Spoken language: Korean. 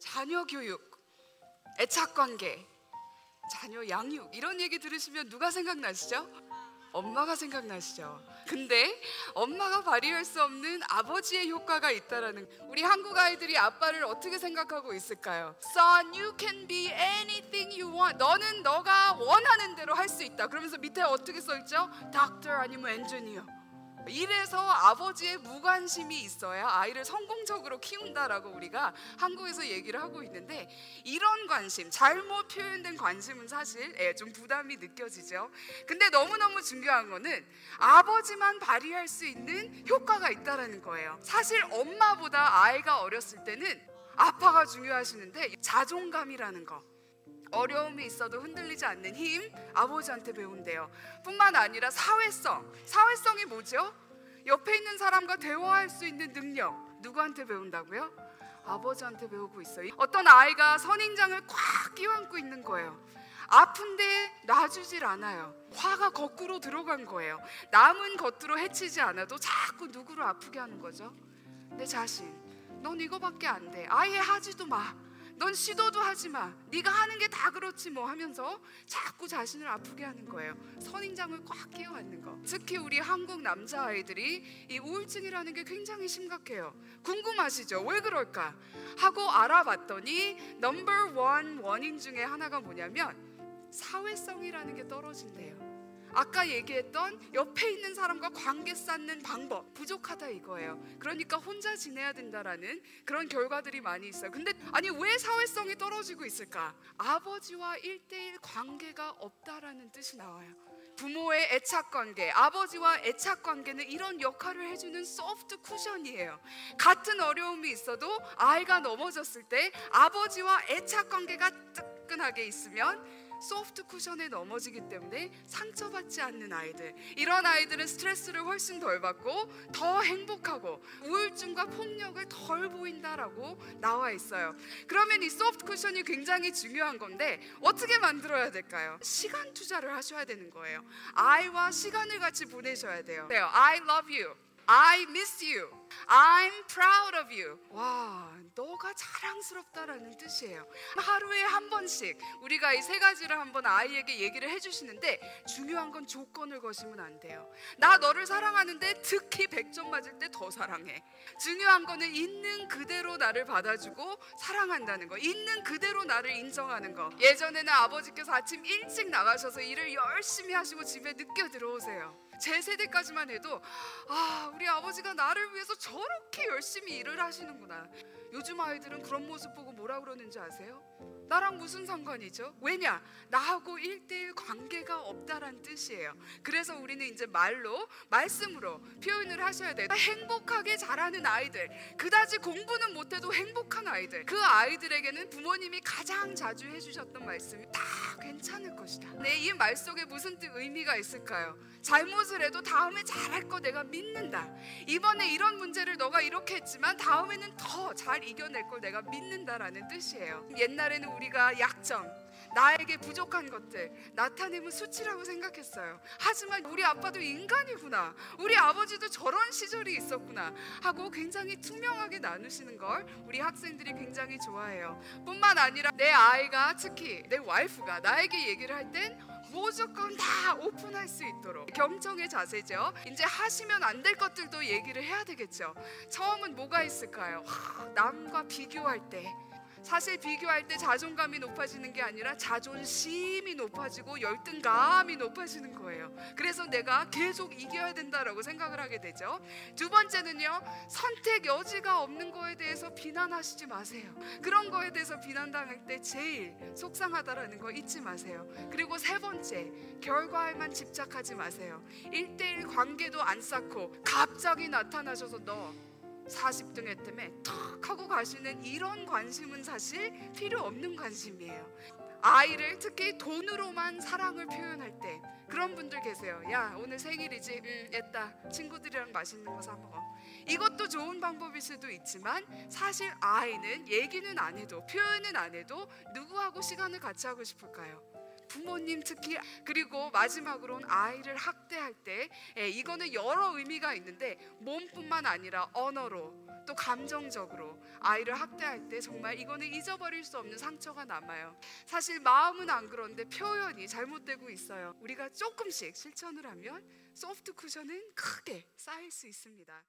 자녀 교육, 애착관계, 자녀 양육 이런 얘기 들으시면 누가 생각나시죠? 엄마가 생각나시죠? 근데 엄마가 발휘할 수 없는 아버지의 효과가 있다라는, 우리 한국 아이들이 아빠를 어떻게 생각하고 있을까요? Son, you can be anything you want. 너는 너가 원하는 대로 할 수 있다. 그러면서 밑에 어떻게 써있죠? Doctor 아니면 engineer. 이래서 아버지의 무관심이 있어야 아이를 성공적으로 키운다라고 우리가 한국에서 얘기를 하고 있는데, 이런 관심, 잘못 표현된 관심은 사실 좀 부담이 느껴지죠. 근데 너무너무 중요한 거는 아버지만 발휘할 수 있는 효과가 있다는 거예요. 사실 엄마보다 아이가 어렸을 때는 아빠가 중요하시는데, 자존감이라는 거, 어려움이 있어도 흔들리지 않는 힘, 아버지한테 배운대요. 뿐만 아니라 사회성이 뭐죠? 옆에 있는 사람과 대화할 수 있는 능력, 누구한테 배운다고요? 아버지한테 배우고 있어요. 어떤 아이가 선인장을 꽉 끼워안고 있는 거예요. 아픈데 놔주질 않아요. 화가 거꾸로 들어간 거예요. 남은 겉으로 해치지 않아도 자꾸 누구를 아프게 하는 거죠. 내 자신, 넌 이거밖에 안 돼. 아예 하지도 마. 넌 시도도 하지 마. 네가 하는 게 다 그렇지 뭐 하면서 자꾸 자신을 아프게 하는 거예요. 선인장을 꽉 끼워안는 거. 특히 우리 한국 남자아이들이 이 우울증이라는 게 굉장히 심각해요. 궁금하시죠? 왜 그럴까? 하고 알아봤더니 넘버 원 원인 중에 하나가 뭐냐면 사회성이라는 게 떨어진대요. 아까 얘기했던 옆에 있는 사람과 관계 쌓는 방법 부족하다 이거예요. 그러니까 혼자 지내야 된다라는 그런 결과들이 많이 있어요. 근데 아니 왜 사회성이 떨어지고 있을까? 아버지와 1:1 관계가 없다라는 뜻이 나와요. 부모의 애착관계, 아버지와 애착관계는 이런 역할을 해주는 소프트 쿠션이에요. 같은 어려움이 있어도 아이가 넘어졌을 때 아버지와 애착관계가 뜨끈하게 있으면 소프트 쿠션에 넘어지기 때문에 상처받지 않는 아이들, 이런 아이들은 스트레스를 훨씬 덜 받고 더 행복하고 우울증과 폭력을 덜 보인다라고 나와 있어요. 그러면 이 소프트 쿠션이 굉장히 중요한 건데 어떻게 만들어야 될까요? 시간 투자를 하셔야 되는 거예요. 아이와 시간을 같이 보내셔야 돼요. I love you, I miss you, I'm proud of you. 와, 너가 자랑스럽다라는 뜻이에요. 하루에 한 번씩 우리가 이 세 가지를 한번 아이에게 얘기를 해주시는데, 중요한 건 조건을 거시면 안 돼요. 나 너를 사랑하는데 특히 100점 맞을 때 더 사랑해. 중요한 거는 있는 그대로 나를 받아주고 사랑한다는 거, 있는 그대로 나를 인정하는 거. 예전에는 아버지께서 아침 일찍 나가셔서 일을 열심히 하시고 집에 늦게 들어오세요. 제 세대까지만 해도 우리 아버지가 나를 위해서 저렇게 열심히 일을 하시는구나. 요즘 아이들은 그런 모습 보고 뭐라 그러는지 아세요? 나랑 무슨 상관이죠? 왜냐? 나하고 1:1 관계가 없다란 뜻이에요. 그래서 우리는 이제 말씀으로 표현을 하셔야 돼요. 행복하게 자라는 아이들, 그다지 공부는 못해도 행복한 아이들, 그 아이들에게는 부모님이 가장 자주 해주셨던 말씀이 다 괜찮을 것이다. 네, 이 말 속에 무슨 의미가 있을까요? 잘못을 해도 다음에 잘할 거 내가 믿는다. 이번에 이런 문제를 너가 이렇게 했지만 다음에는 더 잘 이겨낼 걸 내가 믿는다라는 뜻이에요. 옛날에는 우리가 약점, 나에게 부족한 것들 나타내면 수치라고 생각했어요. 하지만 우리 아빠도 인간이구나, 우리 아버지도 저런 시절이 있었구나 하고 굉장히 투명하게 나누시는 걸 우리 학생들이 굉장히 좋아해요. 뿐만 아니라 내 아이가, 특히 내 와이프가 나에게 얘기를 할 땐 무조건 다 오픈할 수 있도록, 경청의 자세죠. 이제 하시면 안 될 것들도 얘기를 해야 되겠죠. 처음은 뭐가 있을까요? 남과 비교할 때, 사실 비교할 때 자존감이 높아지는 게 아니라 자존심이 높아지고 열등감이 높아지는 거예요. 그래서 내가 계속 이겨야 된다라고 생각을 하게 되죠. 두 번째는요, 선택 여지가 없는 거에 대해서 비난하시지 마세요. 그런 거에 대해서 비난당할 때 제일 속상하다라는 거 잊지 마세요. 그리고 세 번째, 결과에만 집착하지 마세요. 1:1 관계도 안 쌓고 갑자기 나타나셔서 너 40등 했다며 턱 하고 가시는 이런 관심은 사실 필요 없는 관심이에요. 아이를 특히 돈으로만 사랑을 표현할 때 그런 분들 계세요. 야, 오늘 생일이지? 됐다, 친구들이랑 맛있는 거 사 먹어. 이것도 좋은 방법일 수도 있지만 사실 아이는 얘기는 안 해도, 표현은 안 해도 누구하고 시간을 같이 하고 싶을까요? 부모님 특히, 그리고 마지막으로는 아이를 학대할 때 이거는 여러 의미가 있는데 몸뿐만 아니라 언어로 또 감정적으로 아이를 학대할 때 정말 이거는 잊어버릴 수 없는 상처가 남아요. 사실 마음은 안 그런데 표현이 잘못되고 있어요. 우리가 조금씩 실천을 하면 소프트 쿠션은 크게 쌓일 수 있습니다.